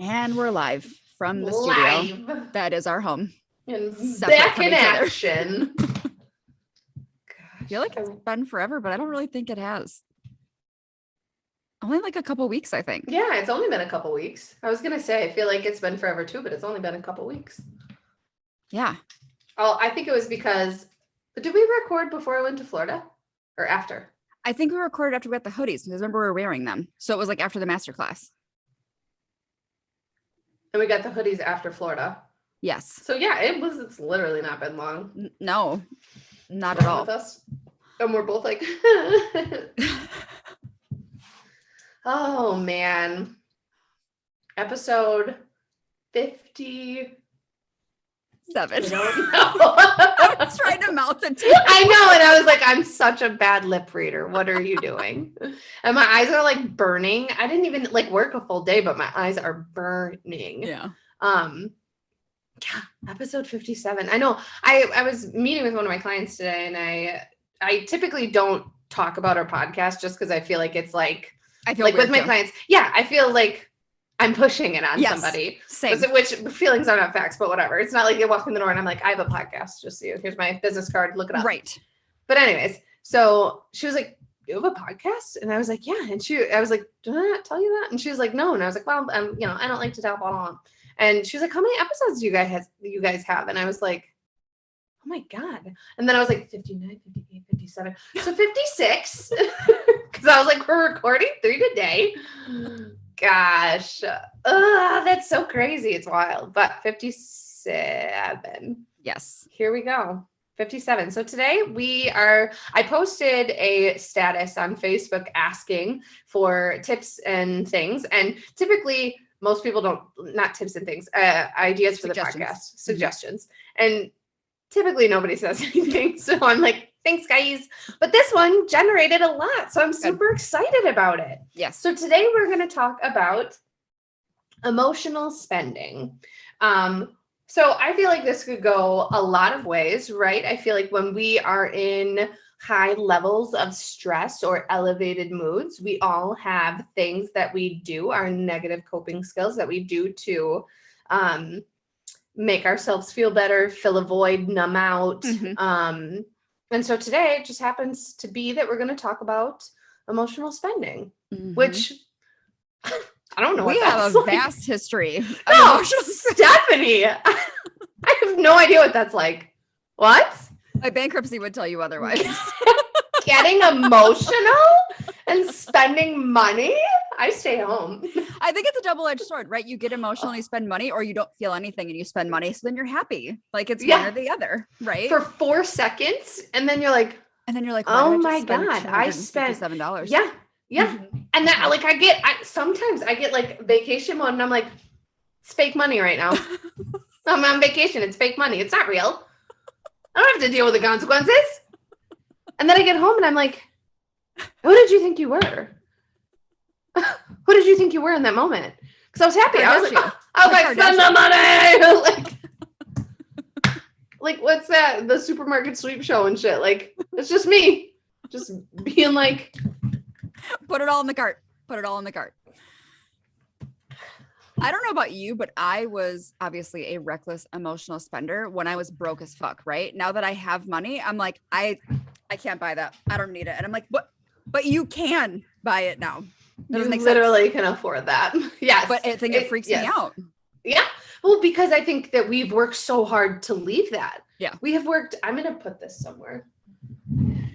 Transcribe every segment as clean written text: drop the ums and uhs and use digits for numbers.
And we're live from the Live. studio. That is our home. And Separate back from in each other. action. I feel like it's been forever, but I don't really think it has. Only like a couple weeks, I think. Yeah, it's only been a couple weeks. I was going to say, I feel like it's been forever too, but it's only been a couple weeks. Yeah. Oh, I think it was because, did we record before I went to Florida or after? I think we recorded after we got the hoodies because remember we were wearing them. So it was like after the masterclass. And we got the hoodies after Florida. Yes. So yeah, it's literally not been long. No, not at all. With us. And we're both like, oh man. Episode 57. I don't know. I was trying to mouth it too. I know. And I was like, I'm such a bad lip reader. What are you doing? And my eyes are like burning. I didn't even like work a full day, but my eyes are burning. Yeah. Yeah, episode 57. I know. I was meeting with one of my clients today, and I typically don't talk about our podcast just because I feel like it's like, I feel like with my too. clients. Yeah, I feel like I'm pushing it on somebody. Same. Which feelings are not facts, but whatever. It's not like you walk in the door and I'm like, I have a podcast. Just so you. Here's my business card. Look it up. Right. But anyways, so she was like, you have a podcast? And I was like, yeah. And I was like, did I not tell you that? And she was like, no. And I was like, well, I don't like to tell all. And she was like, how many episodes do you guys have? And I was like, oh my God. And then I was like, 59, 58, 57. So 56. Because I was like, we're recording 3 today. Gosh. That's so crazy. It's wild. But 57. Yes. Here we go. 57. So today I posted a status on Facebook asking for tips and things. And typically most people not tips and things, ideas for the podcast, suggestions. And typically nobody says anything. So I'm like, thanks guys. But this one generated a lot. So I'm super excited about it. Yes. So today we're going to talk about emotional spending. So I feel like this could go a lot of ways, right? I feel like when we are in high levels of stress or elevated moods, we all have things that we do, our negative coping skills that we do to make ourselves feel better, fill a void, numb out. Mm-hmm. And so today it just happens to be that we're going to talk about emotional spending, which I don't know. We have a vast history of emotional Stephanie, I have no idea what that's like. What? My bankruptcy would tell you otherwise. Getting emotional and spending money? I stay home. I think it's a double-edged sword, right? You get emotional and you spend money, or you don't feel anything and you spend money, so then you're happy. Like it's one or the other, right? For 4 seconds, and then you're like, oh my God, I spent $7. Yeah. Mm-hmm. And that sometimes I get like vacation mode and I'm like, it's fake money right now. I'm on vacation. It's fake money. It's not real. I don't have to deal with the consequences. And then I get home and I'm like, who did you think you were? Who did you think you were in that moment? Because I was happy. I was like, spend the money. like what's that? The supermarket sweep show and shit. Like, it's just me. Just being like, put it all in the cart. Put it all in the cart. I don't know about you, but I was obviously a reckless emotional spender when I was broke as fuck, right? Now that I have money, I'm like, I can't buy that. I don't need it. And I'm like, what? But you can buy it now. That doesn't make sense. Literally can afford that. Yes. But I think it freaks me out. Yeah. Well, because I think that we've worked so hard to leave that. Yeah. We have worked. I'm going to put this somewhere.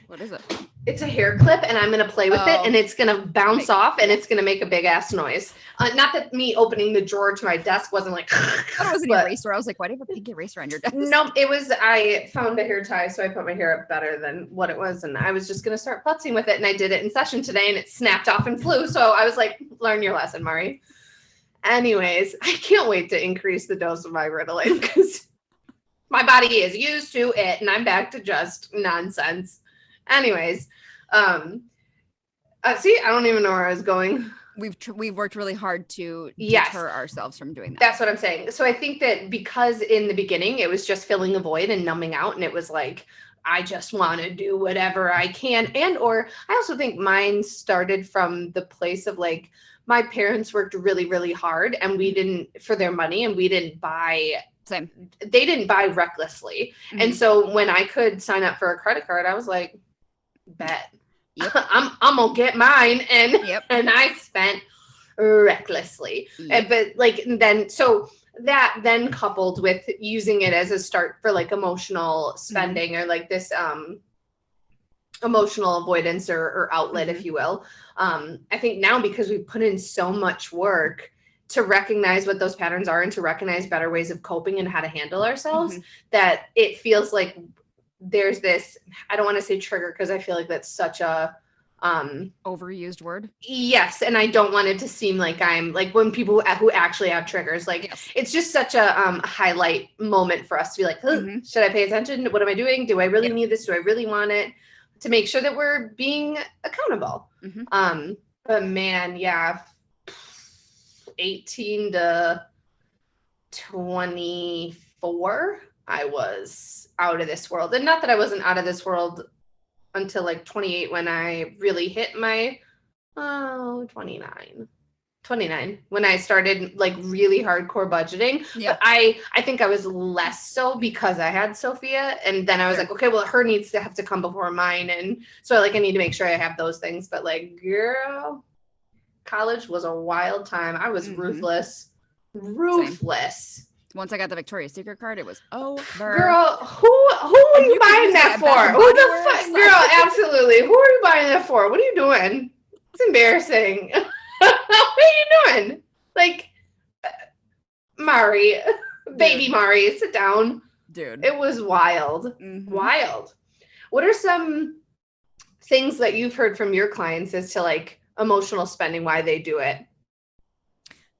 What is it? It's a hair clip and I'm going to play with it and it's going to bounce off and it's going to make a big ass noise. Not that me opening the drawer to my desk wasn't like, I thought it was an eraser. I was like, why do you have a pink eraser on your desk? No, I found a hair tie. So I put my hair up better than what it was. And I was just going to start putzing with it. And I did it in session today and it snapped off and flew. So I was like, learn your lesson, Mari. Anyways, I can't wait to increase the dose of my Ritalin because my body is used to it and I'm back to just nonsense. Anyways, see, I don't even know where I was going. We've worked really hard to deter ourselves from doing that. That's what I'm saying. So I think that because in the beginning it was just filling a void and numbing out, and it was like, I just want to do whatever I can. And, or I also think mine started from the place of like, my parents worked really, really hard and we didn't for their money and we didn't buy. Same. They didn't buy recklessly. Mhm. And so when I could sign up for a credit card, I was like, bet. Yep. I'm gonna get mine. And Yep. and I spent recklessly. Yep. But like then so that then coupled with using it as a start for like emotional spending or like this emotional avoidance or outlet, if you will. I think now because we've put in so much work to recognize what those patterns are and to recognize better ways of coping and how to handle ourselves, that it feels like there's this, I don't want to say trigger because I feel like that's such a overused word. Yes. And I don't want it to seem like I'm like when people who actually have triggers, like Yes. it's just such a highlight moment for us to be like, should I pay attention? What am I doing? Do I really need this? Do I really want it? To make sure that we're being accountable. But man, yeah, 18 to 24, I was out of this world. And not that I wasn't out of this world until like 28 when I really hit my 29 when I started like really hardcore budgeting. But I think I was less so because I had Sophia, and then I was like, okay, well, her needs to have to come before mine, and so like I need to make sure I have those things. But like, girl, college was a wild time. I was ruthless. Same. Once I got the Victoria's Secret card, it was over. Girl, who are you buying that for? Who the fuck? Girl, absolutely. Who are you buying that for? What are you doing? It's embarrassing. What are you doing? Like, Mari, baby Mari, sit down. Dude. It was wild. Wild. What are some things that you've heard from your clients as to like emotional spending, why they do it?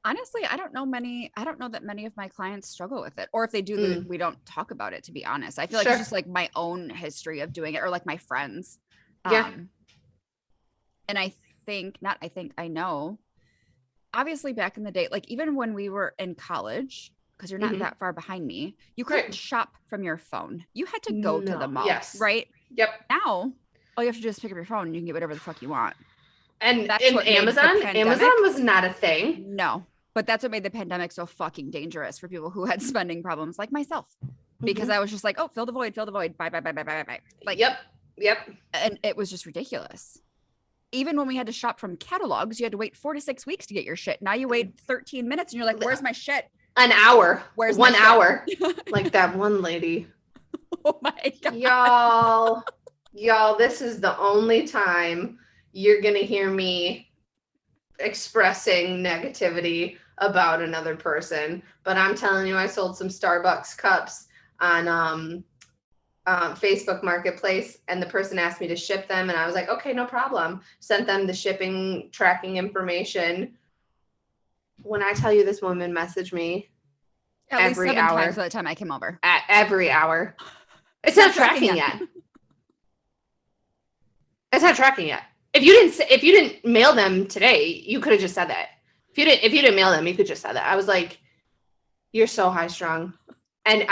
Honestly, I don't know that many of my clients struggle with it, or if they do, we don't talk about it, to be honest. I feel like it's just like my own history of doing it, or like my friends. And I know, obviously back in the day, like even when we were in college, because you're not that far behind me, you couldn't shop from your phone. You had to go to the mall, right? Yep. Now, all you have to do is pick up your phone and you can get whatever the fuck you want. And that's what Amazon was not a thing. No, but that's what made the pandemic so fucking dangerous for people who had spending problems like myself, because I was just like, oh, fill the void, buy. Like, yep. And it was just ridiculous. Even when we had to shop from catalogs, you had to wait 4 to 6 weeks to get your shit. Now you wait 13 minutes and you're like, where's my shit? An hour. Where's 1 hour? Like that one lady. Oh my God. Y'all, this is the only time you're going to hear me expressing negativity about another person. But I'm telling you, I sold some Starbucks cups on Facebook Marketplace, and the person asked me to ship them. And I was like, okay, no problem. Sent them the shipping tracking information. When I tell you this woman messaged me at least 7 times by the time I came over. At every hour. It's not tracking yet. It's not tracking yet. If you didn't mail them today, you could have just said that. If you didn't mail them, you could just said that. I was like, you're so high strung. And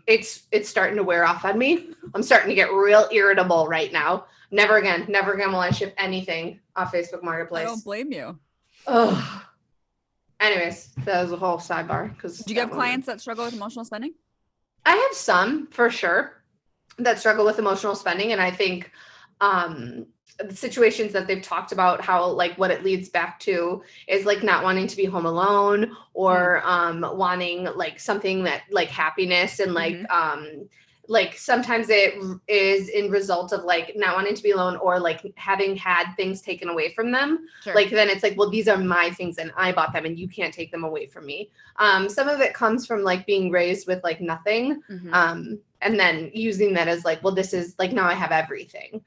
it's starting to wear off on me. I'm starting to get real irritable right now. Never again will I ship anything off Facebook Marketplace. I don't blame you. Oh. Anyways, that was a whole sidebar. Do you have clients that struggle with emotional spending? I have some, for sure, that struggle with emotional spending. And I think the situations that they've talked about, how like what it leads back to is like not wanting to be home alone, or wanting like something that like happiness, and like sometimes it is in result of like not wanting to be alone, or like having had things taken away from them. Like then it's like, well, these are my things and I bought them and you can't take them away from me. Some of it comes from like being raised with like nothing, and then using that as like, well, this is like, now I have everything.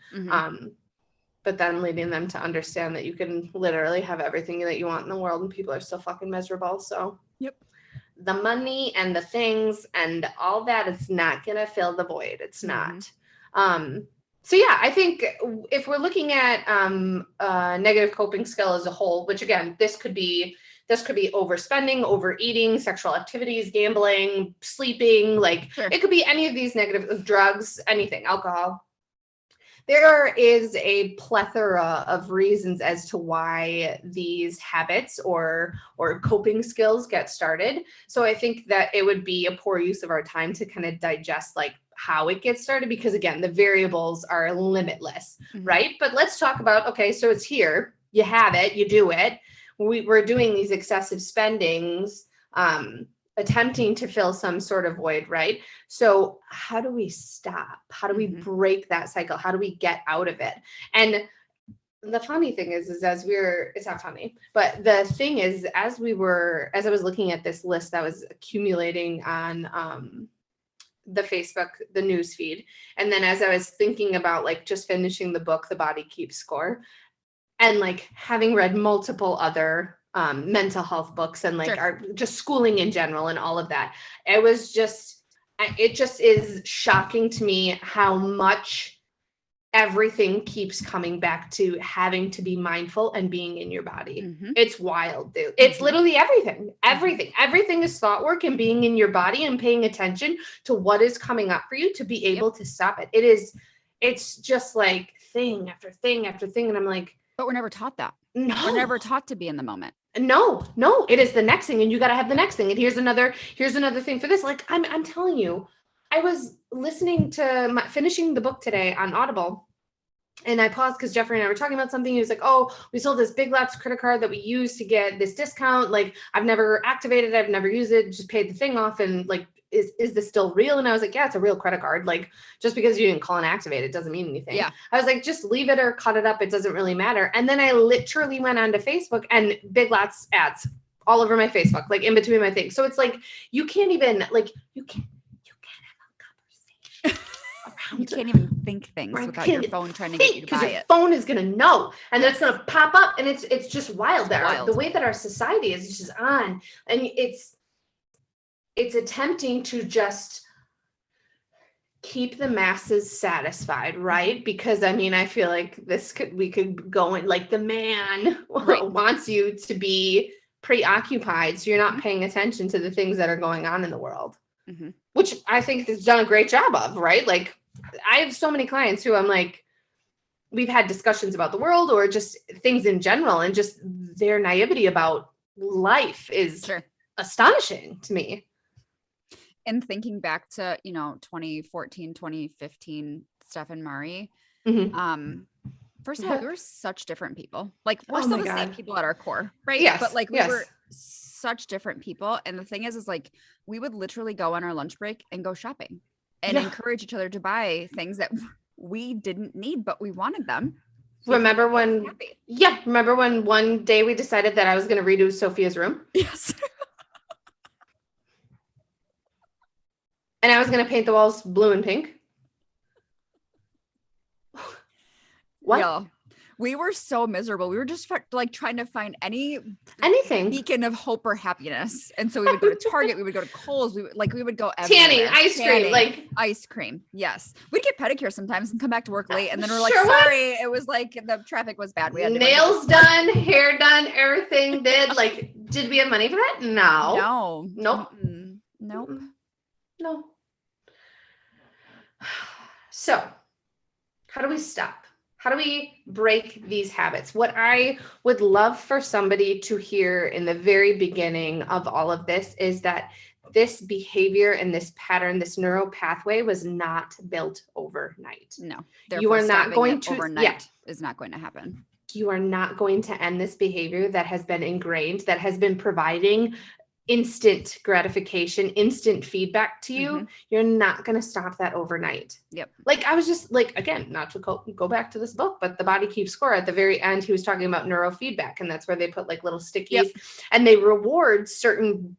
But then leading them to understand that you can literally have everything that you want in the world and people are still fucking miserable. So the money and the things and all that is not going to fill the void. It's not. So yeah, I think if we're looking at negative coping skill as a whole, which again, this could be overspending, overeating, sexual activities, gambling, sleeping, like it could be any of these negative drugs, anything, alcohol. there is a plethora of reasons as to why these habits or coping skills get started. So I think that it would be a poor use of our time to kind of digest like how it gets started, because again, the variables are limitless, right? But let's talk about, okay, so it's here, you have it, you do it. We're doing these excessive spendings, attempting to fill some sort of void, right? So how do we stop? How do we break that cycle? How do we get out of it? And the funny thing is it's not funny, but the thing is, as I was looking at this list that was accumulating on the Facebook, the news feed, and then as I was thinking about like just finishing the book, The Body Keeps Score, and like having read multiple other mental health books and like our just schooling in general and all of that, it just is shocking to me how much everything keeps coming back to having to be mindful and being in your body. It's wild, dude. It's literally everything. Everything is thought work and being in your body and paying attention to what is coming up for you to be able to stop it. It's just like thing after thing after thing. And I'm like, but we're never taught that. No, we're never taught to be in the moment. No, it is the next thing, and you got to have the next thing. And here's another thing for this. Like I'm telling you, I was listening to finishing the book today on Audible, and I paused because Jeffrey and I were talking about something. He was like, "Oh, we sold this Big Lots credit card that we used to get this discount. Like I've never activated it, I've never used it, just paid the thing off, and like." Is this still real? And I was like, yeah, it's a real credit card. Like just because you didn't call and activate it doesn't mean anything. Yeah. I was like, just leave it or cut it up. It doesn't really matter. And then I literally went onto Facebook and Big Lots ads all over my Facebook, like in between my things. So it's like, you can't even like, you can't have a conversation. You can't even think things without your phone trying to get you to buy it. Your phone is going to know, and it's going to pop up, and it's just wild. The way that our society is just on, and it's attempting to just keep the masses satisfied, right? Because I mean, I feel like we could go in like the man wants you to be preoccupied, so you're not paying attention to the things that are going on in the world, which I think has done a great job of, right? Like I have so many clients who I'm like, we've had discussions about the world or just things in general, and just their naivety about life is astonishing to me. And thinking back to, 2014, 2015, Steph and Mari, first of all, we were such different people. Like we're still the same people at our core, right? Yes, but like we were such different people. And the thing is like we would literally go on our lunch break and go shopping and encourage each other to buy things that we didn't need, but we wanted them. Remember when one day we decided that I was going to redo Sophia's room? Yes. And I was going to paint the walls blue and pink. What? Yeah. We were so miserable. We were just like trying to find anything beacon of hope or happiness. And so we would go to Target, we would go to Kohl's, we would go everywhere. Tanning, ice cream. Yes. We'd get pedicure sometimes and come back to work late. And then we're like, sorry, it was like the traffic was bad. We had nails done, hair done, everything did. Like, did we have money for that? No. Nope. Nope. No. So, how do we stop? How do we break these habits? What I would love for somebody to hear in the very beginning of all of this is that this behavior and this pattern, this neural pathway was not built overnight. No. You are not going to overnight is not going to happen. You are not going to end this behavior that has been ingrained, that has been providing instant gratification, instant feedback to you. You're not going to stop that overnight. Yep. Like I was just like, again, not to go back to this book, but The Body Keeps Score at the very end, he was talking about neurofeedback, and that's where they put like little stickies and they reward certain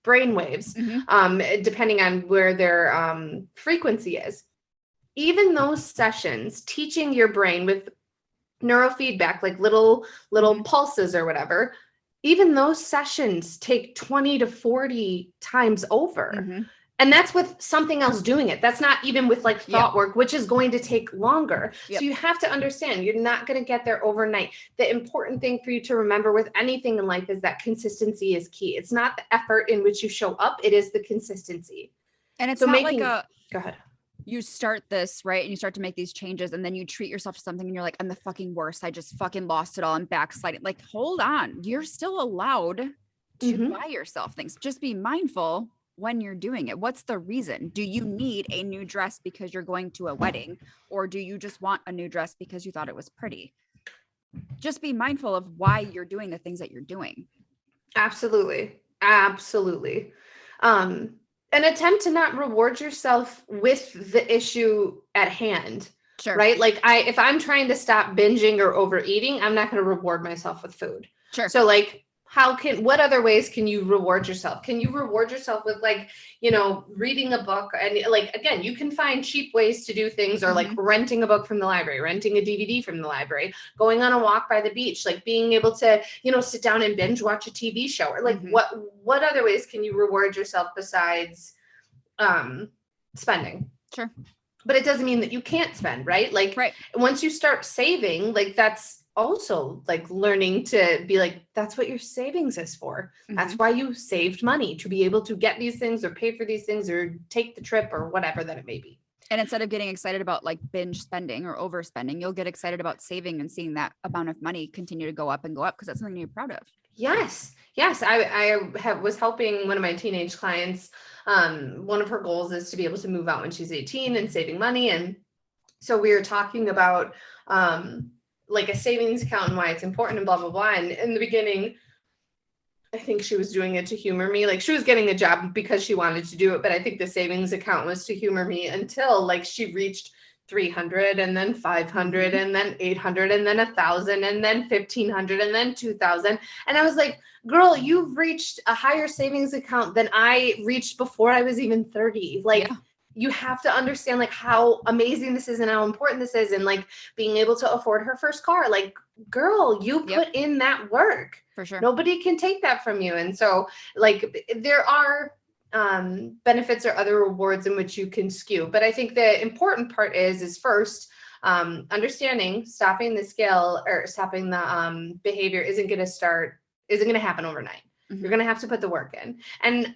brain waves depending on where their frequency is. Even those sessions, teaching your brain with neurofeedback, like little pulses or whatever, even those sessions take 20 to 40 times over. And that's with something else doing it. That's not even with like thought work, which is going to take longer. So you have to understand, you're not going to get there overnight. The important thing for you to remember with anything in life is that consistency is key. It's not the effort in which you show up. It is the consistency. And it's not go ahead. you start this, right? And you start to make these changes, and then you treat yourself to something and you're like, I'm the fucking worst. I just fucking lost it all. I'm backsliding. Like, hold on. You're still allowed to buy yourself things. Just be mindful when you're doing it. What's the reason? Do you need a new dress because you're going to a wedding? Or do you just want a new dress because you thought it was pretty? Just be mindful of why you're doing the things that you're doing. Absolutely. Absolutely. An attempt to not reward yourself with the issue at hand. Sure. Right? Like if I'm trying to stop binging or overeating, I'm not going to reward myself with food. Sure. So like, what other ways can you reward yourself? Can you reward yourself with like, reading a book? And like, again, you can find cheap ways to do things, or like renting a book from the library, renting a DVD from the library, going on a walk by the beach, like being able to, sit down and binge watch a TV show, or like what other ways can you reward yourself besides spending? Sure. But it doesn't mean that you can't spend, right? Like once you start saving, like that's also like learning to be like, that's what your savings is for. That's why you saved money, to be able to get these things or pay for these things or take the trip or whatever that it may be. And instead of getting excited about like binge spending or overspending, you'll get excited about saving and seeing that amount of money continue to go up and go up, because that's something you're proud of. Yes. I was helping one of my teenage clients. One of her goals is to be able to move out when she's 18 and saving money. And so we were talking about like a savings account and why it's important and blah, blah, blah. And in the beginning, I think she was doing it to humor me. Like she was getting a job because she wanted to do it. But I think the savings account was to humor me until like she reached 300 and then 500 and then 800 and then 1,000 and then 1,500 and then 2,000. And I was like, girl, you've reached a higher savings account than I reached before I was even 30. Like, you have to understand like how amazing this is and how important this is. And like being able to afford her first car, like, girl, you put in that work. For sure. Nobody can take that from you. And so like there are benefits or other rewards in which you can skew. But I think the important part is first, understanding stopping the scale or stopping the behavior isn't going to happen overnight. You're going to have to put the work in. And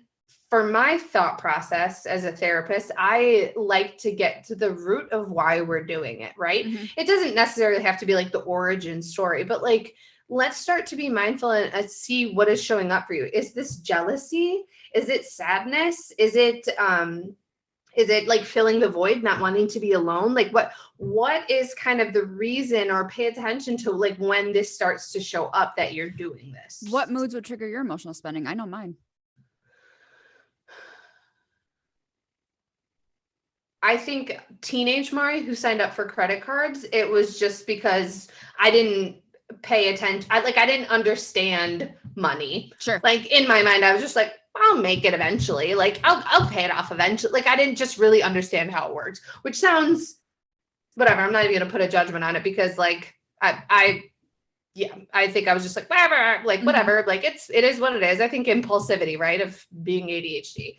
for my thought process as a therapist, I like to get to the root of why we're doing it, right? It doesn't necessarily have to be like the origin story, but like, let's start to be mindful and see what is showing up for you. Is this jealousy? Is it sadness? Is it like filling the void, not wanting to be alone? Like what is kind of the reason, or pay attention to like when this starts to show up that you're doing this? What moods would trigger your emotional spending? I know mine. I think teenage Mari, who signed up for credit cards, it was just because I didn't pay attention. I didn't understand money. Sure. Like in my mind, I was just like, I'll make it eventually. Like I'll pay it off eventually. Like I didn't just really understand how it works, which sounds whatever. I'm not even going to put a judgment on it, because like I think I was just like, whatever, like whatever, like it is what it is. I think impulsivity, right, of being ADHD.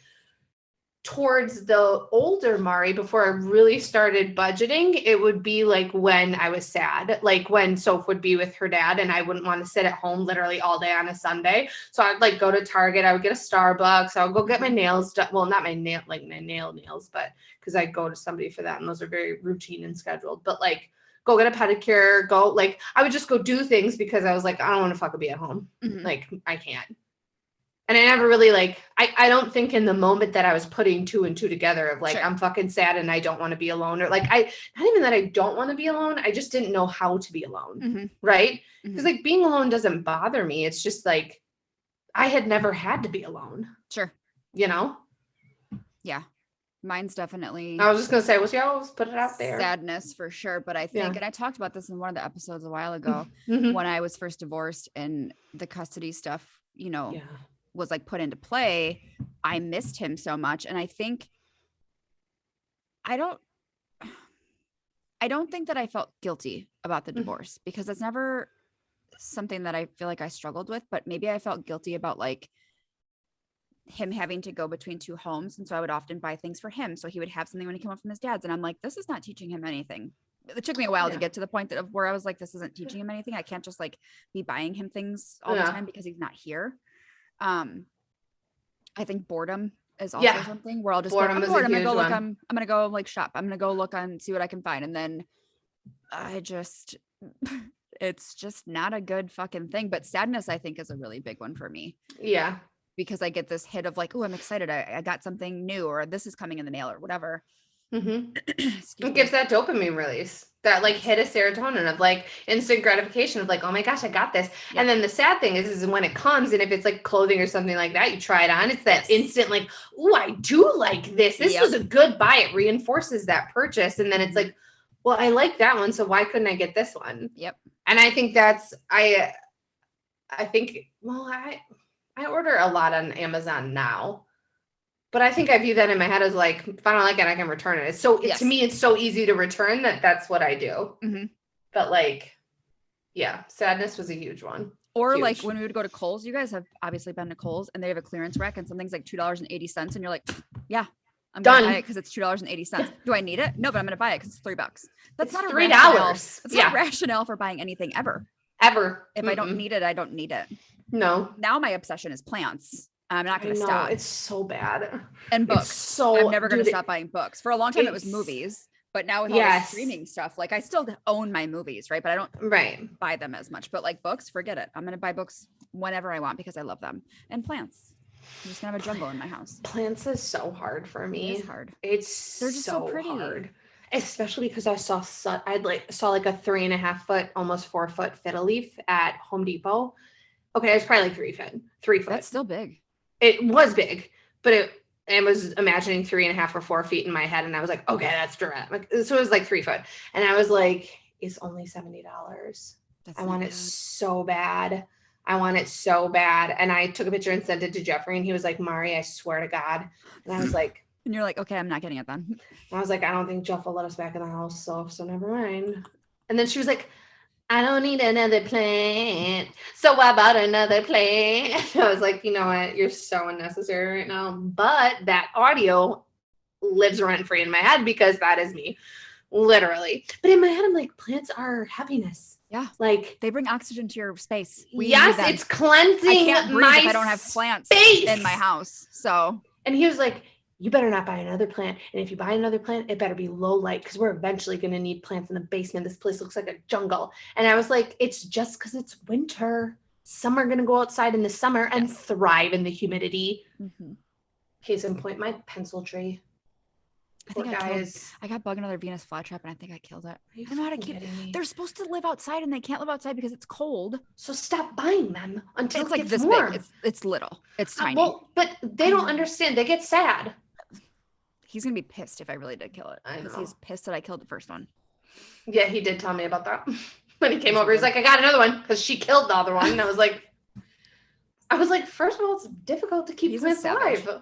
Towards the older Mari, before I really started budgeting, it would be like when I was sad, like when Soph would be with her dad and I wouldn't want to sit at home literally all day on a Sunday. So I'd like go to Target, I would get a Starbucks, I would go get my nails done. Well, not my nails, but because I go to somebody for that and those are very routine and scheduled, but like go get a pedicure, I would just go do things because I was like, I don't want to fucking be at home. Like I can't. And I never really I don't think in the moment that I was putting two and two together of like, I'm fucking sad and I don't want to be alone, or like, not even that I don't want to be alone. I just didn't know how to be alone. Right. Because like being alone doesn't bother me. It's just like, I had never had to be alone. Sure. Yeah. Mine's definitely. I was just going to say, let's put it out there. Sadness for sure. But I think, and I talked about this in one of the episodes a while ago, when I was first divorced and the custody stuff, was like put into play, I missed him so much. And I think I don't think that I felt guilty about the divorce, because that's never something that I feel like I struggled with, but maybe I felt guilty about like him having to go between two homes. And so I would often buy things for him, so he would have something when he came home from his dad's. And I'm like, this is not teaching him anything. It took me a while to get to the point of where I was like, this isn't teaching him anything. I can't just like be buying him things all the time because he's not here. I think boredom is also something where I'll just be like, I'm bored. I'm gonna go look on. I'm gonna go like shop. I'm gonna go look on, see what I can find, and then I just, it's just not a good fucking thing. But sadness, I think, is a really big one for me. Yeah. Because I get this hit of like, oh, I'm excited. I got something new, or this is coming in the mail, or whatever. It gives that dopamine release, that like hit of serotonin of like instant gratification of like, oh my gosh, I got this. Yep. And then the sad thing is when it comes, and if it's like clothing or something like that, you try it on, it's that instant like, oh, I do like this. This was a good buy. It reinforces that purchase. And then it's like, well, I like that one, so why couldn't I get this one? Yep. And I think that's, I think, well, I order a lot on Amazon now, but I think I view that in my head as like, if I don't like it, I can return it. It's so, to me, it's so easy to return that's what I do. But like, yeah, sadness was a huge one. Or like when we would go to Kohl's, you guys have obviously been to Kohl's, and they have a clearance rack and something's like $2.80. And you're like, yeah, I'm going to buy it because it's $2.80. Do I need it? No, but I'm going to buy it because it's $3. That's not $3. That's not a rationale for buying anything ever. If I don't need it, I don't need it. No. Now my obsession is plants. I'm not going to stop. It's so bad. And books. I'm never going to stop buying books. For a long time, it was movies. But now with all the streaming stuff, like I still own my movies, right? But I don't buy them as much. But like books, forget it. I'm going to buy books whenever I want because I love them. And plants. I'm just going to have a jungle in my house. Plants is so hard for me. It is hard. They're just so pretty. Hard. Especially because I saw like a 3.5 foot, almost 4 foot fiddle leaf at Home Depot. Okay, it was probably like 3 foot. That's still big. It was big, but I was imagining 3.5 or 4 feet in my head, and I was like, okay, that's dramatic. So it was like 3 foot, and I was like, it's only $70. I want it so bad. And I took a picture and sent it to Jeffrey, and he was like, Mari, I swear to God. And I was like, and you're like, okay, I'm not getting it then. And I was like, I don't think Jeff will let us back in the house, so never mind. And then she was like, I don't need another plant, so I bought another plant. I was like, you know what? You're so unnecessary right now. But that audio lives rent free in my head because that is me, literally. But in my head, I'm like, plants are happiness. Yeah, like they bring oxygen to your space. It's cleansing. I can't breathe if I don't have plants in my house. So, and he was like, you better not buy another plant. And if you buy another plant, it better be low light because we're eventually going to need plants in the basement. This place looks like a jungle. And I was like, it's just because it's winter. Some are going to go outside in the summer and thrive in the humidity. Case in point, my pencil tree. I got bug another Venus flytrap and I think I killed it. I don't know how to keep. They're supposed to live outside and they can't live outside because it's cold. So stop buying them until it's like gets this warm. big. It's little. It's tiny. Well, but they don't understand. They get sad. He's gonna be pissed if I really did kill it. Because he's pissed that I killed the first one. Yeah, he did tell me about that. When he came over, he's like, I got another one because she killed the other one. And I was like, first of all, it's difficult to keep plants alive.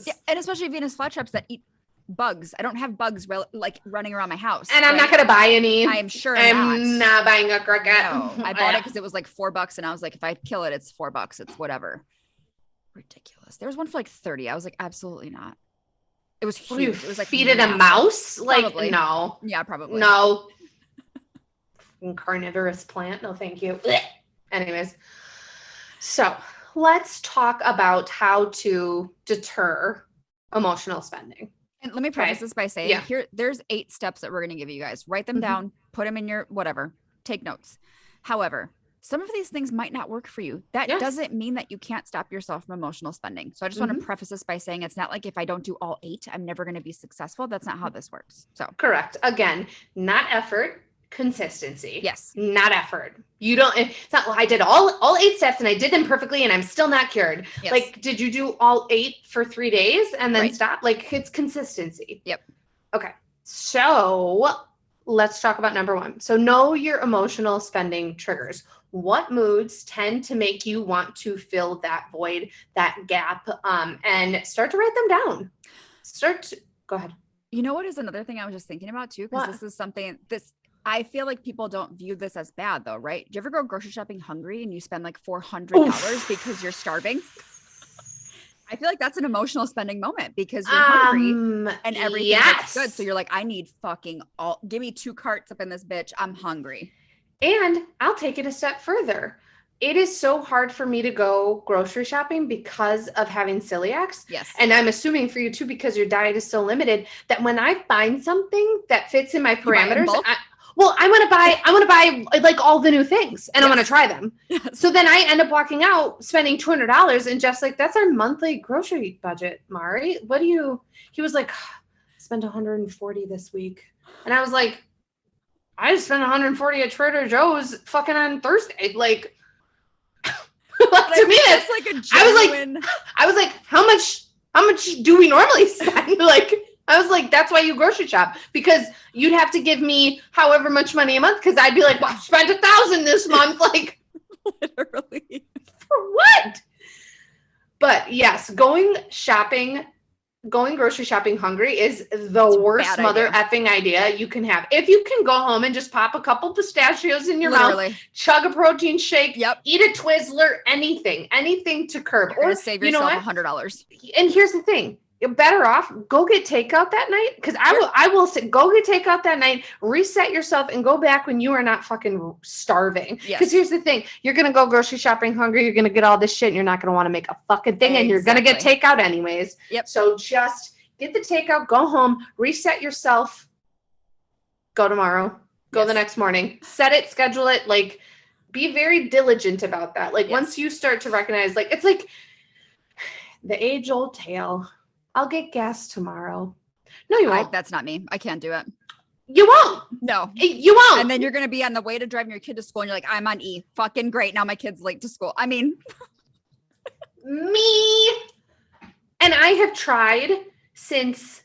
Yeah, and especially Venus flytraps that eat bugs. I don't have bugs like running around my house. And I'm not going to buy any. I am sure I'm not buying a cricket. No, I bought it because it was like $4 and I was like, if I kill it, it's $4. It's whatever. Ridiculous. There was one for like 30. I was like, absolutely not. It was huge. It was like feed it a mouse? Probably. Like, no. Yeah, probably. No. Carnivorous plant. No, thank you. Anyways. So let's talk about how to deter emotional spending. And let me preface this by saying there's 8 steps that we're going to give you guys. Write them down, put them in your whatever, take notes. However, some of these things might not work for you. That doesn't mean that you can't stop yourself from emotional spending. So I just want to preface this by saying it's not like if I don't do all 8, I'm never going to be successful. That's not how this works. So correct. Again, not effort, consistency. Yes. Not effort. You don't, it's not, well, I did all 8 steps and I did them perfectly and I'm still not cured. Yes. Like, did you do all 8 for 3 days and then stop? Like, it's consistency. Yep. Okay. So let's talk about number 1. So know your emotional spending triggers. What moods tend to make you want to fill that void, that gap, and start to write them down. Go ahead. You know what is another thing I was just thinking about too? Because this is something I feel like people don't view this as bad though, right? Do you ever go grocery shopping hungry and you spend like $400 because you're starving? I feel like that's an emotional spending moment because you're hungry and everything looks good. So you're like, I need give me 2 carts up in this bitch. I'm hungry. And I'll take it a step further. it is so hard for me to go grocery shopping because of having celiacs. Yes. And I'm assuming for you too, because your diet is so limited, that when I find something that fits in my parameters, I want to buy like all the new things and I want to try them. Yes. So then I end up walking out spending $200 and Jeff's like, that's our monthly grocery budget, Mari. He was like, spent $140 this week. And I was like, I just spent $140 at Trader Joe's fucking on Thursday. Like, to me, that's like a genuine... I was like, how much do we normally spend? Like, I was like, that's why you grocery shop, because you'd have to give me however much money a month. Cause I'd be like, well, I spent $1,000 this month. Like, literally for what? But yes, going grocery shopping hungry is the worst mother effing idea you can have. If you can go home and just pop a couple pistachios in your mouth, chug a protein shake, eat a Twizzler, anything to curb. Or save yourself $100. And here's the thing. You're better off, go get takeout that night. Because I will say, go get takeout that night, reset yourself, and go back when you are not fucking starving. Because here's the thing. You're going to go grocery shopping hungry. You're going to get all this shit, and you're not going to want to make a fucking thing. And you're going to get takeout anyways. Yep. So just get the takeout, go home, reset yourself, go tomorrow, go the next morning. Set it, schedule it. Like, be very diligent about that. Like, once you start to recognize, like, it's like the age-old tale. I'll get gas tomorrow. No, you won't. That's not me. I can't do it. You won't. No. You won't. And then you're going to be on the way to driving your kid to school and you're like, I'm on E. Fucking great. Now my kid's late to school. I mean. Me. And I have tried since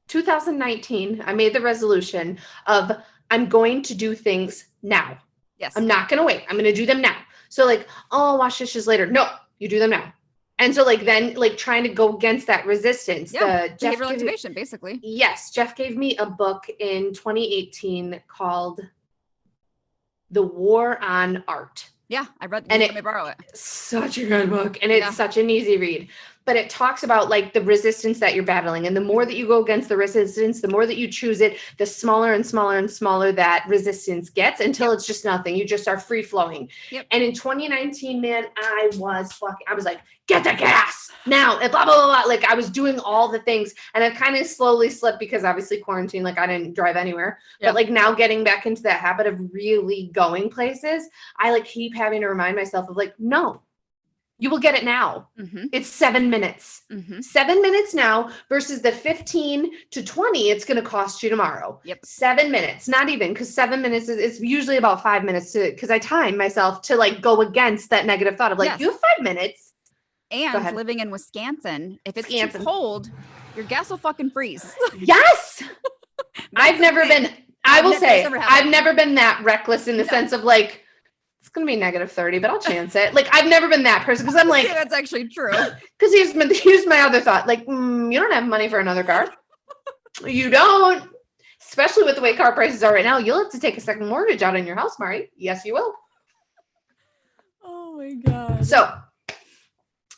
2019. I made the resolution of I'm going to do things now. Yes. I'm not going to wait. I'm going to do them now. So like, oh, I'll wash dishes later. No, you do them now. And so like then like trying to go against that resistance. Yeah, behavioral activation, basically. Yes. Jeff gave me a book in 2018 called The War on Art. Yeah, I read it. And let me borrow it. Such a good book. And it's such an easy read. But it talks about like the resistance that you're battling. And the more that you go against the resistance, the more that you choose it, the smaller and smaller and smaller that resistance gets until it's just nothing. You just are free flowing. Yep. And in 2019, man, I was like, get the gas now. And blah, blah, blah, blah. Like I was doing all the things. And I've kind of slowly slipped because obviously quarantine, like I didn't drive anywhere. Yep. But like now getting back into that habit of really going places, I like keep having to remind myself of like, no. You will get it now. Mm-hmm. It's 7 minutes. Mm-hmm. 7 minutes now versus the 15 to 20 it's going to cost you tomorrow. Yep. 7 minutes, not even, because 7 minutes is usually about 5 minutes because I time myself to like go against that negative thought of like, you have 5 minutes. And living in Wisconsin, if it's too cold, your gas will fucking freeze. Yes. I've never been that reckless in the sense of like, it's going to be -30, but I'll chance it. Like, I've never been that person because I'm like, that's actually true. Because here's my other thought. Like, you don't have money for another car. You don't. Especially with the way car prices are right now. You'll have to take a second mortgage out on your house, Mari. Yes, you will. Oh my God. So,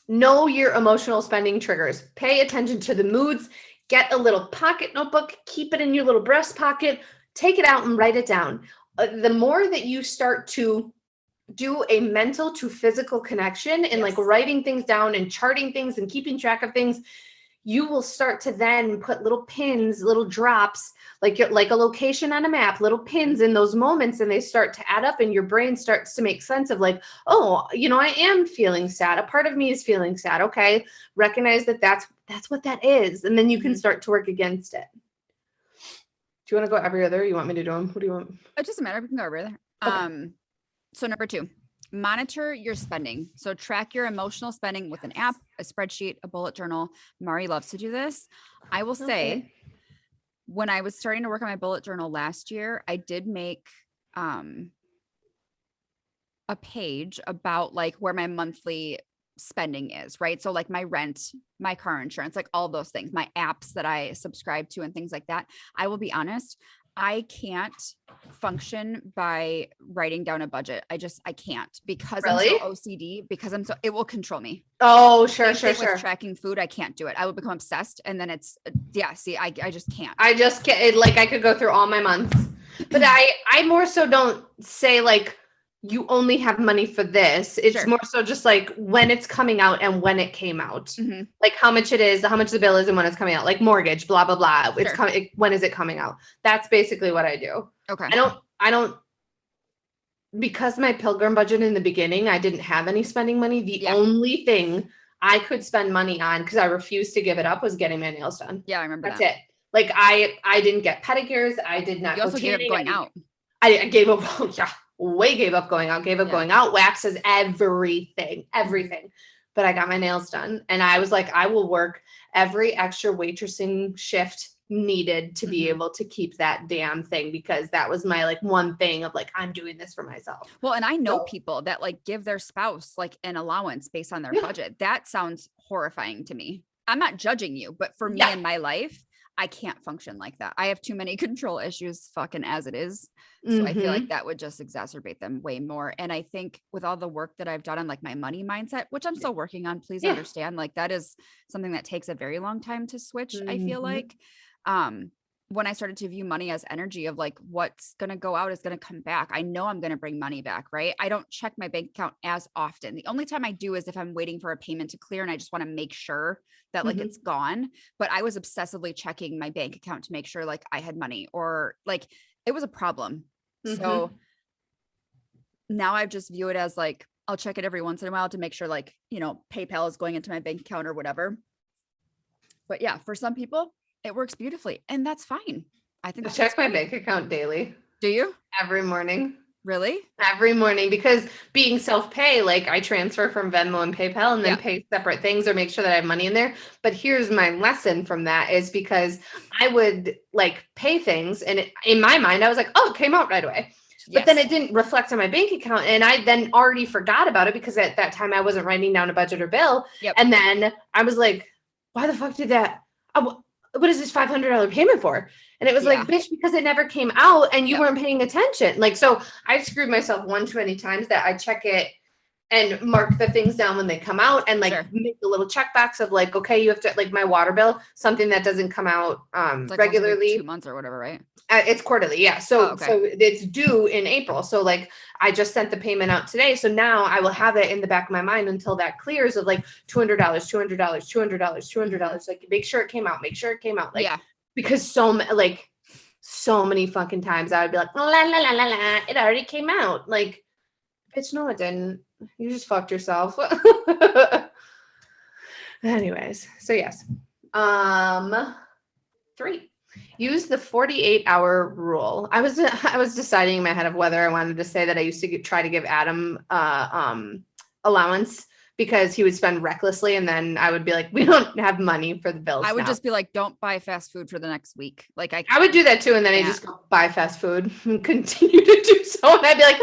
know your emotional spending triggers. Pay attention to the moods. Get a little pocket notebook. Keep it in your little breast pocket. Take it out and write it down. The more that you start to do a mental to physical connection and like writing things down and charting things and keeping track of things, you will start to then put little pins, little drops, like a location on a map, little pins in those moments, and they start to add up and your brain starts to make sense of like, oh, I am feeling sad. A part of me is feeling sad. Okay. Recognize that that's what that is. And then you can start to work against it. Do you want to go every other? You want me to do them? What do you want? It doesn't matter. We can go every other. Okay. So number 2, monitor your spending. So track your emotional spending with an app, a spreadsheet, a bullet journal. Mari loves to do this. I will say when I was starting to work on my bullet journal last year, I did make a page about like where my monthly spending is, right? So like my rent, my car insurance, like all those things, my apps that I subscribe to and things like that. I will be honest, I can't function by writing down a budget. I can't because I'm so OCD, it will control me. Oh, sure. With tracking food, I can't do it. I will become obsessed. And then it's, I just can't. I just can't, like I could go through all my months, but I more so don't say like, you only have money for this. It's Sure. more so just like when it's coming out and when it came out. Mhm. Like how much it is, how much the bill is and when it's coming out. Like mortgage, blah, blah, blah. It's Sure. coming. When is it coming out? That's basically what I do. Okay. I don't, because my pilgrim budget in the beginning, I didn't have any spending money. The Yeah. only thing I could spend money on, because I refused to give it up, was getting my nails done. Yeah, I remember That's that. it. Like I didn't get pedicures. I did not. You also gave up going out. I gave up. Yeah, way gave up going out. Gave up Yeah. going out. Waxes, everything. But I got my nails done, and I was like, I will work every extra waitressing shift needed to be Mhm. able to keep that damn thing, because that was my like one thing of like, I'm doing this for myself. Well, and I know So- people that like give their spouse like an allowance based on their Yeah. budget. That sounds horrifying to me. I'm not judging you, but for me Yeah. in my life, I can't function like that. I have too many control issues fucking as it is. So I feel Mhm. like that would just exacerbate them way more. And I think with all the work that I've done on like my money mindset, which I'm still working on, please Yeah. understand, like that is something that takes a very long time to switch. I feel Mhm. like, when I started to view money as energy of like what's going to go out is going to come back. I know I'm going to bring money back, right? I don't check my bank account as often. The only time I do is if I'm waiting for a payment to clear and I just want to make sure that like Mhm. it's gone. But I was obsessively checking my bank account to make sure like I had money or like it was a problem. So now I just view it as like I'll check it every once in a while to make sure like, you know, PayPal is going into my bank account or whatever. But yeah, for some people, it works beautifully, and that's fine. I think I that's check my great. bank account daily, Do you every morning. really? Every morning, because being self-pay, like I transfer from Venmo and PayPal and then Yeah. pay separate things or make sure that I have money in there. But here's my lesson from that is because I would like pay things and in my mind, I was like, oh, it came out right away. But then it didn't reflect on my bank account. And I then already forgot about it because at that time I wasn't writing down a budget or bill. Yep. And then I was like, why the fuck did that? What is this $500 payment for? And it was like, bitch, because it never came out and you Yep. weren't paying attention. Like, so I've screwed myself one too many times that I check it and mark the things down when they come out and like Sure. make a little checkbox of like, okay, you have to like my water bill, something that doesn't come out It's like once every regularly. 2 months or whatever, right? It's quarterly. Yeah. So, Oh, okay. so it's due in April. So like I just sent the payment out today. So now I will have it in the back of my mind until that clears of like $200, $200. Like make sure it came out, Like, Yeah. because so many fucking times I would be like, la la la la la, it already came out. Like, bitch, no, it didn't. You just fucked yourself. Anyways, so yes. 3. Use the 48-hour rule. I was deciding in my head of whether I wanted to say that I used to try to give Adam allowance because he would spend recklessly, and then I would be like, we don't have money for the bills. I would now. just be like, don't buy fast food for the next week. Like I would do that too, and then I Yeah. just go buy fast food and continue to do so, and I'd be like,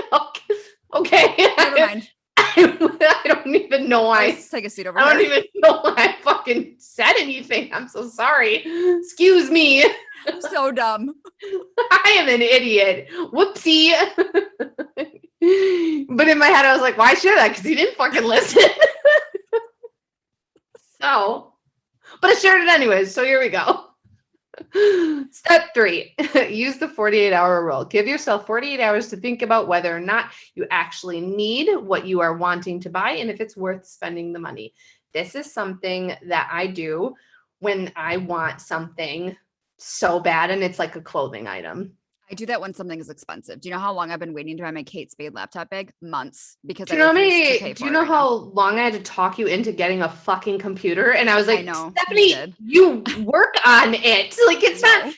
okay. never mind. I don't even know why. Let's take a seat over I don't here. even know why I fucking said anything. I'm so sorry. Excuse me. I'm so dumb. I am an idiot. Whoopsie. But in my head, I was like, why share that? Because he didn't fucking listen. So, but I shared it anyways. So here we go. Step 3, use the 48-hour rule. Give yourself 48 hours to think about whether or not you actually need what you are wanting to buy and if it's worth spending the money. This is something that I do when I want something so bad and it's like a clothing item. I do that when something is expensive. Do you know how long I've been waiting to buy my Kate Spade laptop bag? Months. Because Do you know refuse to pay do for you it know right how now. long I had to talk you into getting a fucking computer? And I was like, I know, you Stephanie, did. you work on it. Like it's No. not like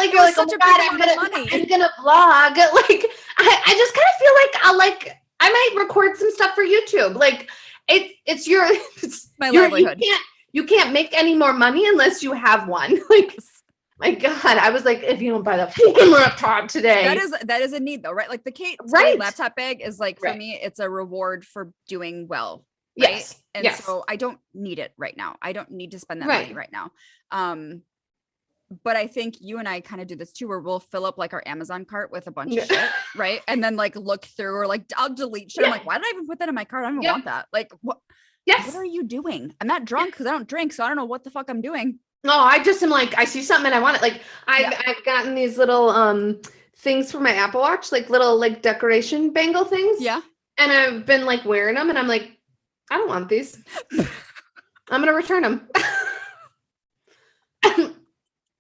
It you're was like, oh such my a God, big amount of money. I'm gonna vlog. Like I just kind of feel like I might record some stuff for YouTube. Like it's My livelihood. You can't make any more money unless you have one. Like, my God, I was like, if you don't buy the fucking laptop today. That is a need though, right? Like the Kate Spade Right. laptop bag is like, for Right. me, it's a reward for doing well. Right. Yes. And yes. so I don't need it right now. I don't need to spend that Right. money right now. But I think you and I kind of do this too, where we'll fill up like our Amazon cart with a bunch of shit, right? And then like look through or like I'll delete shit. I'm like, why did I even put that in my cart? I don't even want that. Like, what are you doing? I'm not drunk because I don't drink, so I don't know what the fuck I'm doing. No, I just am like, I see something and I want it. Like I've gotten these little things for my Apple Watch, like little like decoration bangle things. Yeah. And I've been like wearing them and I'm like, I don't want these. I'm going to return them.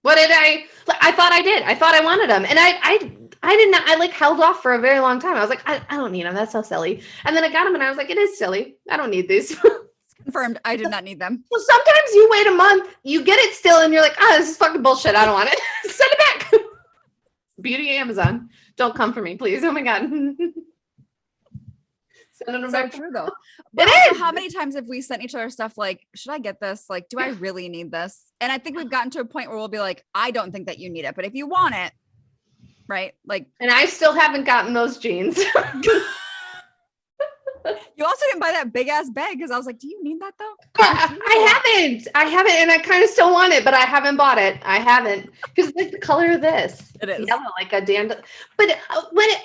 What did I thought I did. I thought I wanted them. And I did not, I like held off for a very long time. I was like, I don't need them. That's so silly. And then I got them and I was like, it is silly. I don't need these. Confirmed. I did not need them. So sometimes you wait a month, you get it still, and you're like, this is fucking bullshit. I don't want it. Send it back. Beauty Amazon. Don't come for me, please. Oh my God. Send it So back. true though. It But also, is. how many times have we sent each other stuff like, should I get this? Like, do I really need this? And I think we've gotten to a point where we'll be like, I don't think that you need it, but if you want it, right? Like, And I still haven't gotten those jeans. you also didn't buy that big ass bag because I was like, do you need that though? I haven't, and I kind of still want it, but I haven't bought it. I haven't because it's like the color of this. It is. Yellow, like a dandelion. But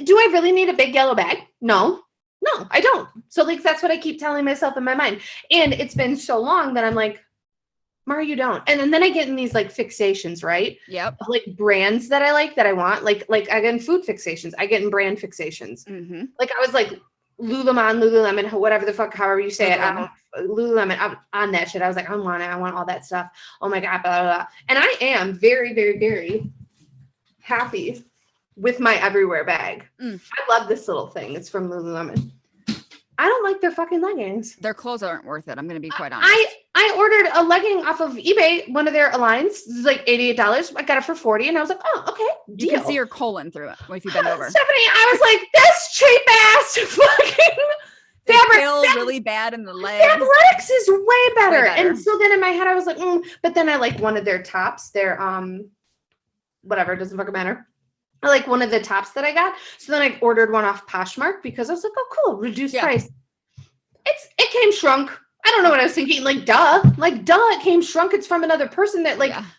do I really need a big yellow bag? No, I don't. So like that's what I keep telling myself in my mind. And it's been so long that I'm like, Mara, you don't. And then I get in these like fixations, right? Yep. Of, like brands that I like that I want. Like I get in food fixations. I get in brand fixations. Mm-hmm. Like I was like Lululemon, whatever the fuck, however you say Lululemon. it. Lululemon, I'm on that shit. I was like, I want it. I want all that stuff. Oh my God, blah, blah, blah. And I am very, very, very happy with my everywhere bag. I love this little thing. It's from Lululemon. I don't like their fucking leggings. Their clothes aren't worth it. I'm going to be quite honest. I ordered a legging off of eBay, one of their Aligns. It was like $88. I got it for $40, and I was like, oh, okay, deal. You can see your colon through it if you bend over. Stephanie, I was like, this cheap ass fucking They fabric. feel really bad in the legs. Fabrics is way better. Way better. And so then in my head, I was like, but then I like one of their tops, their whatever, doesn't fucking matter. I like one of the tops that I got. So then I ordered one off Poshmark because I was like, oh, cool, reduced price. It came shrunk. I don't know what I was thinking. Like, duh, it came shrunk. It's from another person that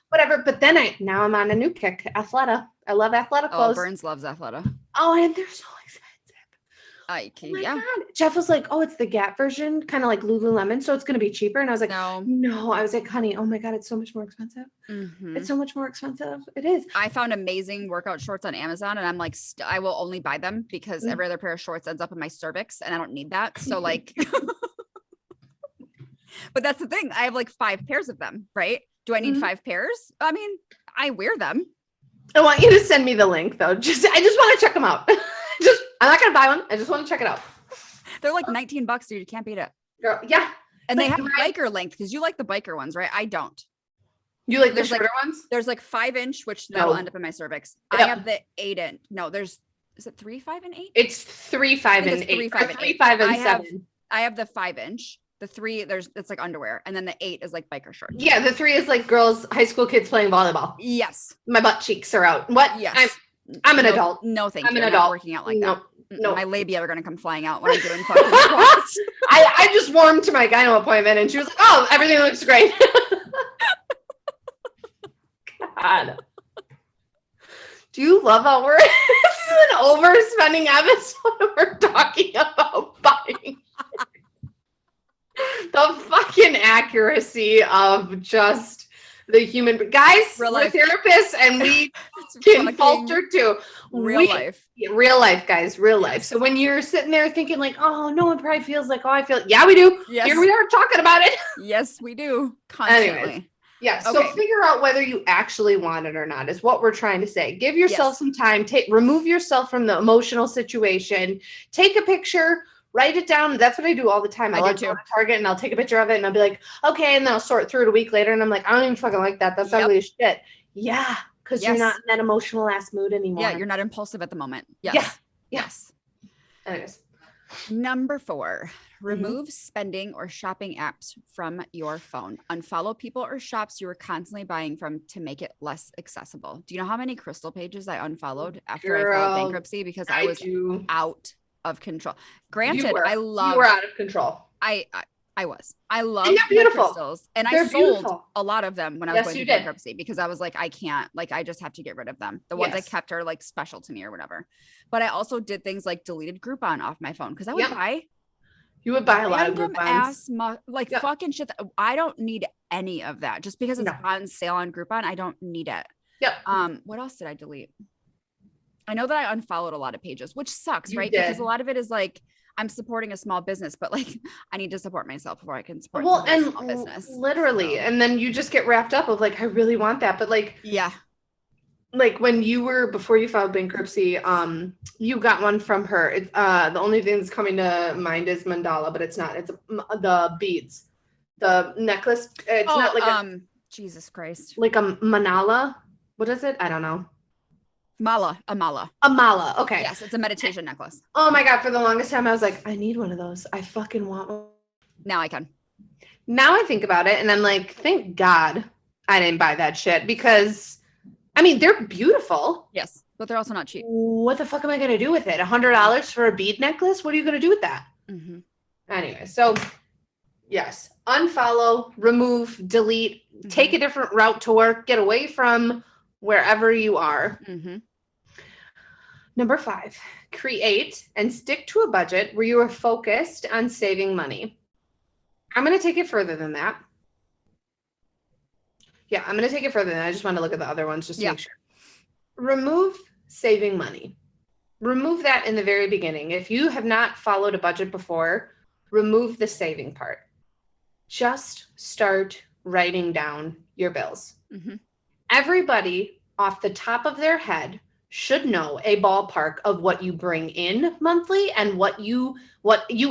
whatever. But then now I'm on a new kick. Athleta. I love Athleta clothes. Oh, Burns loves Athleta. Oh, and they're so expensive. Oh my God. Jeff was like, oh, it's the Gap version, kind of like Lululemon. So it's going to be cheaper. And I was like, no. I was like, honey, oh my God, it's so much more expensive. Mm-hmm. It's so much more expensive. It is. I found amazing workout shorts on Amazon and I'm like, I will only buy them because every other pair of shorts ends up in my cervix and I don't need that. So like, but that's the thing. I have like 5 pairs of them, right? Do I need 5 pairs? I mean, I wear them. I want you to send me the link though. I just want to check them out. I'm not going to buy one. I just want to check it out. They're like $19, dude. You can't beat it. Girl, yeah. And they have biker length because you like the biker ones, right? I don't. You like the shorter ones? There's like 5-inch, which that'll end up in my cervix. Yep. I have the 8-inch. No, is it 3, 5, and 8? It's 3, 5, and 8. 3, 5, and 8. 3, 5, and 7. I have the 5-inch. The 3, it's like underwear, and then the 8 is like biker shorts. Yeah, the 3 is like girls, high school kids playing volleyball. Yes. My butt cheeks are out. What? Yes. I'm an adult. No, thank you. I'm an I'm adult. not working out like that. No. My labia are going to come flying out when I'm doing fucking squats. I just warmed to my gyno appointment and she was like, oh, everything looks great. God. Do you love how this is an overspending episode? We're talking about buying. The fucking accuracy of just the human guys. We're therapists and we can falter too. Real life. Real life, guys. Real life. So when you're sitting there thinking like, oh, no one probably feels like, oh, I feel. Yeah, we do. Yes. Here we are talking about it. Yes, we do. Constantly. Anyways. Yeah. So figure out whether you actually want it or not is what we're trying to say. Give yourself some time. Remove yourself from the emotional situation. Take a picture. Write it down. That's what I do all the time. I like to go to Target and I'll take a picture of it and I'll be like, okay. And then I'll sort through it a week later and I'm like, I don't even fucking like that. That's ugly as shit. Yeah. Because you're not in that emotional ass mood anymore. Yeah. You're not impulsive at the moment. Yes. Yes. Anyways. Number 4, remove spending or shopping apps from your phone. Unfollow people or shops you were constantly buying from to make it less accessible. Do you know how many Crystal pages I unfollowed after I filed bankruptcy because I was out of control? Granted, I love. You were out of control. I was. I love beautiful crystals, and I sold a lot of them when I was going through bankruptcy because I was like, I can't. Like, I just have to get rid of them. The ones I kept are like special to me or whatever. But I also did things like deleted Groupon off my phone because I would buy. You would buy a lot of Groupons. Fucking shit. I don't need any of that just because it's on sale on Groupon. I don't need it. Yep. What else did I delete? I know that I unfollowed a lot of pages, which sucks, You right? did. Because a lot of it is like, I'm supporting a small business, but like I need to support myself before I can support Well, somebody's and small business. literally, So, and then you just get wrapped up of like, I really want that. But like yeah. when you were, before you filed bankruptcy, you got one from her. It's the only thing that's coming to mind is mandala, but it's not. It's the beads, the necklace. It's not like Jesus Christ. like a manala. What is it? I don't know. A mala. A mala. Okay. Yes, it's a meditation necklace. Oh my God. For the longest time, I was like, I need one of those. I fucking want one. Now I can. Now I think about it and I'm like, thank God I didn't buy that shit, because I mean, they're beautiful. Yes, but they're also not cheap. What the fuck am I going to do with it? $100 for a bead necklace? What are you going to do with that? Mm-hmm. Anyway, so yes, unfollow, remove, delete, take a different route to work, get away from wherever you are. Mm-hmm. Number 5, create and stick to a budget where you are focused on saving money. I'm going to take it further than that. Yeah, I'm going to take it further than that. I just want to look at the other ones just to make sure. Remove saving money. Remove that in the very beginning. If you have not followed a budget before, remove the saving part. Just start writing down your bills. Mm-hmm. Everybody off the top of their head should know a ballpark of what you bring in monthly and what you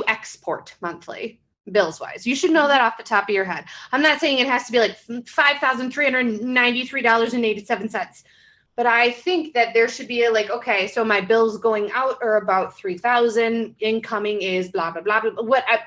export monthly. Bills wise, you should know that off the top of your head. I'm not saying it has to be like $5,393.87, but I think that there should be okay, so my bills going out are about $3,000, incoming is blah blah blah,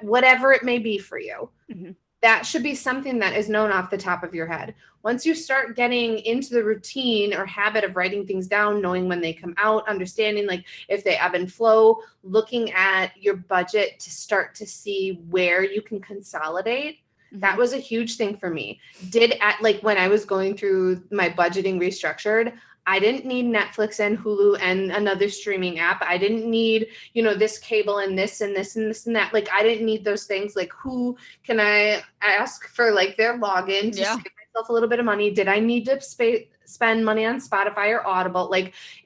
whatever it may be for you. Mm-hmm. That should be something that is known off the top of your head. Once you start getting into the routine or habit of writing things down, knowing when they come out, understanding if they ebb and flow, looking at your budget to start to see where you can consolidate. Mm-hmm. That was a huge thing for me. When I was going through my budgeting restructured, I didn't need Netflix and Hulu and another streaming app. I didn't need, this cable and this and this and this and that. I didn't need those things. Who can I ask for their login to save myself a little bit of money? Did I need to spend money on Spotify or Audible?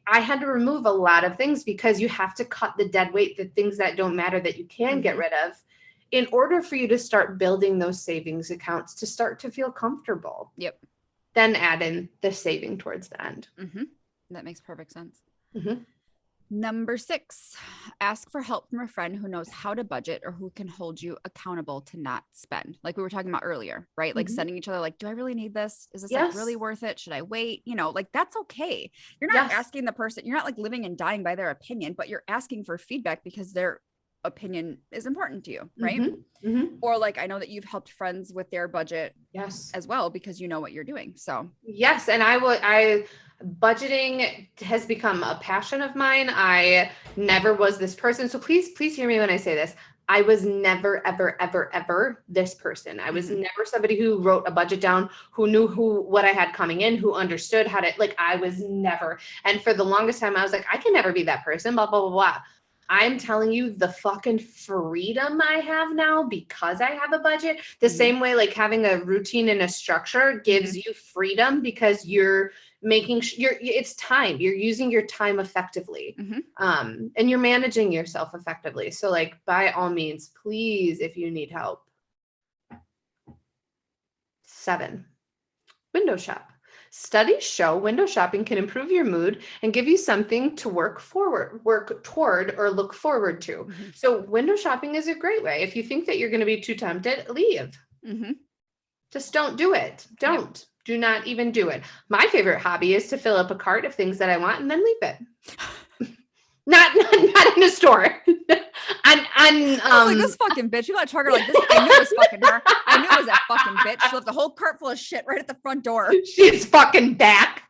I had to remove a lot of things because you have to cut the dead weight, the things that don't matter that you can get rid of, in order for you to start building those savings accounts to start to feel comfortable. Yep. Then add in the saving towards the end. Mm-hmm. That makes perfect sense. Mm-hmm. Number 6, ask for help from a friend who knows how to budget or who can hold you accountable to not spend. Like we were talking about earlier, right? Sending each other do I really need this? Is this really worth it? Should I wait? That's okay. You're not asking the person, you're not living and dying by their opinion, but you're asking for feedback because their opinion is important to you, right? Mm-hmm. Mm-hmm. Or I know that you've helped friends with their budget as well because you know what you're doing. So yes, and budgeting has become a passion of mine. I never was this person. So please hear me when I say this. I was never, ever, ever, ever this person. I was never somebody who wrote a budget down, who knew what I had coming in, who understood how to, I was never. And for the longest time, I was I can never be that person, blah, blah, blah, blah. I'm telling you, the fucking freedom I have now because I have a budget, the same way having a routine and a structure gives you freedom because you're making it's time. You're using your time effectively. And you're managing yourself effectively. So by all means, please, if you need help. 7, window shop. Studies show window shopping can improve your mood and give you something to work toward, or look forward to. Mm-hmm. So window shopping is a great way. If you think that you're going to be too tempted, leave. Mm-hmm. Just don't do it. Don't. Do not even do it. My favorite hobby is to fill up a cart of things that I want and then leave it. Not in a store. I was this fucking bitch. You got to target this. I knew it was fucking her. I knew it was that fucking bitch. She left the whole cart full of shit right at the front door. She's fucking back.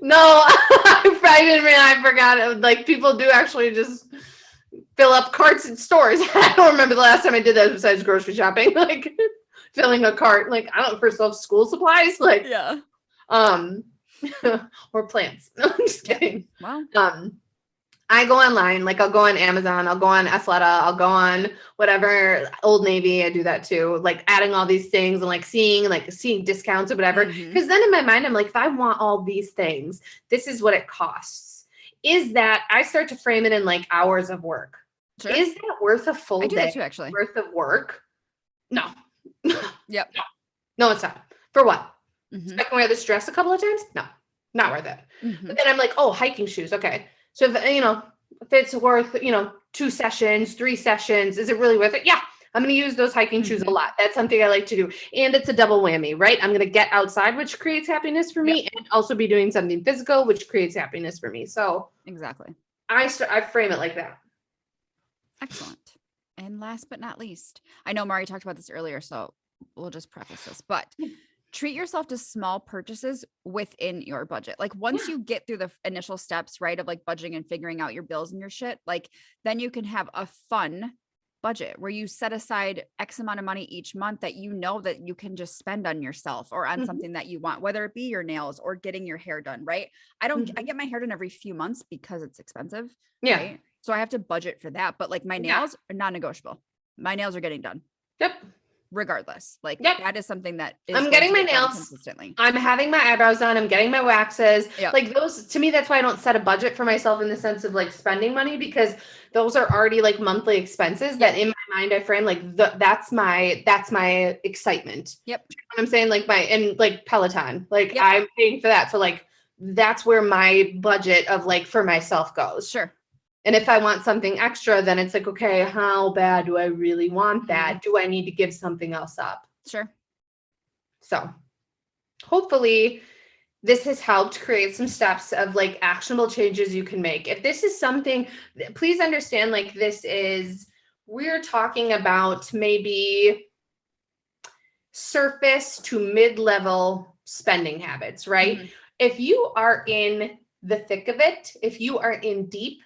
No, I forgot. People do actually just fill up carts in stores. I don't remember the last time I did that besides grocery shopping. Filling a cart. I don't for school supplies. Or plants. No, I'm just kidding. Wow. I go online, I'll go on Amazon, I'll go on Athleta, I'll go on whatever, Old Navy, I do that too, adding all these things and seeing discounts or whatever. Because then in my mind, I'm if I want all these things, this is what it costs. is that I start to frame it in like hours of work. Sure. Is that worth a full I do day that too, actually. worth of work? No. Yep. No, it's not. For what? Mm-hmm. So I can wear this dress a couple of times? No, not worth it. Mm-hmm. But then I'm like, oh, hiking shoes. Okay. So if it's worth, 2 sessions, 3 sessions, is it really worth it? Yeah. I'm going to use those hiking shoes a lot. That's something I like to do. And it's a double whammy, right? I'm going to get outside, which creates happiness for me, and also be doing something physical, which creates happiness for me. So exactly. I frame it like that. Excellent. And last but not least, I know Mari talked about this earlier, so we'll just preface this, but treat yourself to small purchases within your budget. Like once you get through the initial steps, right, of like budgeting and figuring out your bills and your shit, like then you can have a fun budget where you set aside X amount of money each month that you know that you can just spend on yourself or on something that you want, whether it be your nails or getting your hair done, right? I get my hair done every few months because it's expensive. Yeah. Right? So I have to budget for that. But like my nails are non-negotiable. My nails are getting done. Yep. Regardless. Like that is something that is I'm getting my nails consistently. I'm having my eyebrows done. I'm getting my waxes. Yep. Like those, to me, that's why I don't set a budget for myself in the sense of like spending money, because those are already like monthly expenses that in my mind I frame like that's my excitement. Yep. You know what I'm saying? Like Peloton, like I'm paying for that. So like that's where my budget of like for myself goes. Sure. And if I want something extra, then it's like, okay, how bad do I really want that? Do I need to give something else up? Sure. So hopefully this has helped create some steps of like actionable changes you can make. If this is something, please understand, like we're talking about maybe surface to mid-level spending habits, right? If you are in the thick of it, if you are in deep,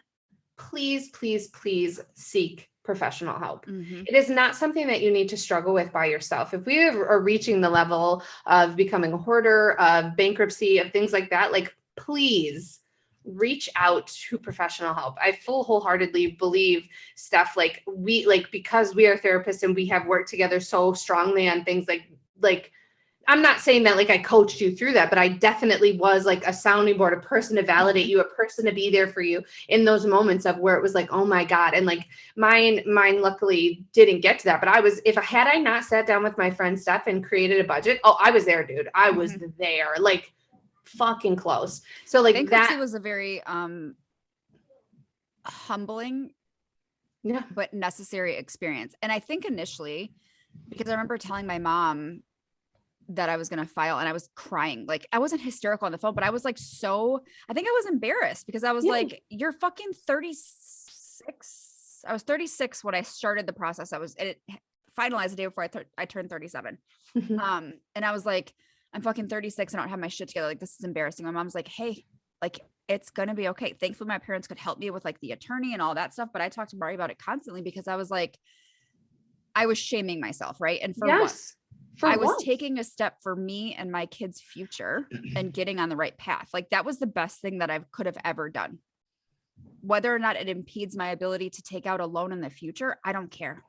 please, please, please seek professional help. It is not something that you need to struggle with by yourself. If we are reaching the level of becoming a hoarder, of bankruptcy, of things like that, like please reach out to professional help. I wholeheartedly believe, Steph, like because we are therapists and we have worked together so strongly on things like I'm not saying that like I coached you through that, but I definitely was like a sounding board, a person to validate you, a person to be there for you in those moments of where it was like, oh my God. And like mine luckily didn't get to that, but had I not sat down with my friend Steph and created a budget, I was there, dude. I was there, like fucking close. So like bankruptcy was a very humbling, but necessary experience. And I think initially, because I remember telling my mom that I was going to file and I was crying. Like I wasn't hysterical on the phone, but I was like, I think I was embarrassed because I was like, you're fucking 36. I was 36 when I started the process. It finalized the day before I turned 37. And I was like, I'm fucking 36. I don't have my shit together. Like, this is embarrassing. My mom's like, hey, like, it's going to be okay. Thankfully, my parents could help me with like the attorney and all that stuff. But I talked to Mari about it constantly because I was like, I was shaming myself. Right. And for what? I was taking a step for me and my kids' future and getting on the right path. Like that was the best thing that I could have ever done. Whether or not it impedes my ability to take out a loan in the future, I don't care.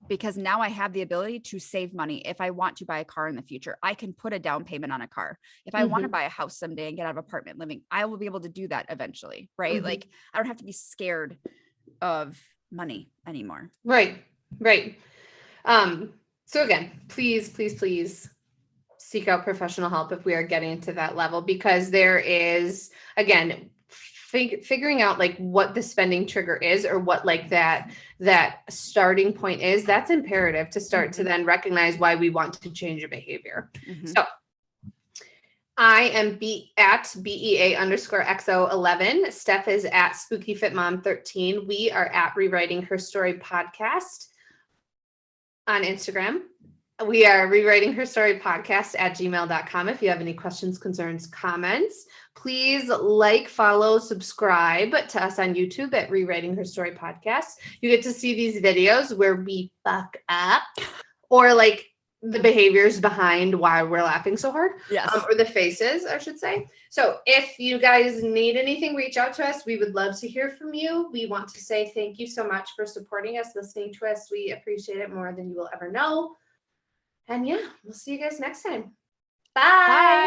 Because now I have the ability to save money. If I want to buy a car in the future, I can put a down payment on a car. If I want to buy a house someday and get out of apartment living, I will be able to do that eventually. Right. Like I don't have to be scared of money anymore. Right. So again, please, please, please seek out professional help if we are getting to that level, because there is, again, figuring out like what the spending trigger is or what like that starting point is, that's imperative to start to then recognize why we want to change a behavior. So I am at BEA_XO11. Steph is at SpookyFitMom13. We are at Rewriting Her Story Podcast on Instagram. We are Rewriting Her Story Podcast at gmail.com. If you have any questions, concerns, comments, please like, follow, subscribe to us on YouTube at Rewriting Her Story Podcast. You get to see these videos where we fuck up or like the behaviors behind why we're laughing so hard. Yes. Or the faces, I should say. So if you guys need anything, reach out to us. We would love to hear from you. We want to say thank you so much for supporting us, listening to us. We appreciate it more than you will ever know. And yeah, we'll see you guys next time. Bye. Bye.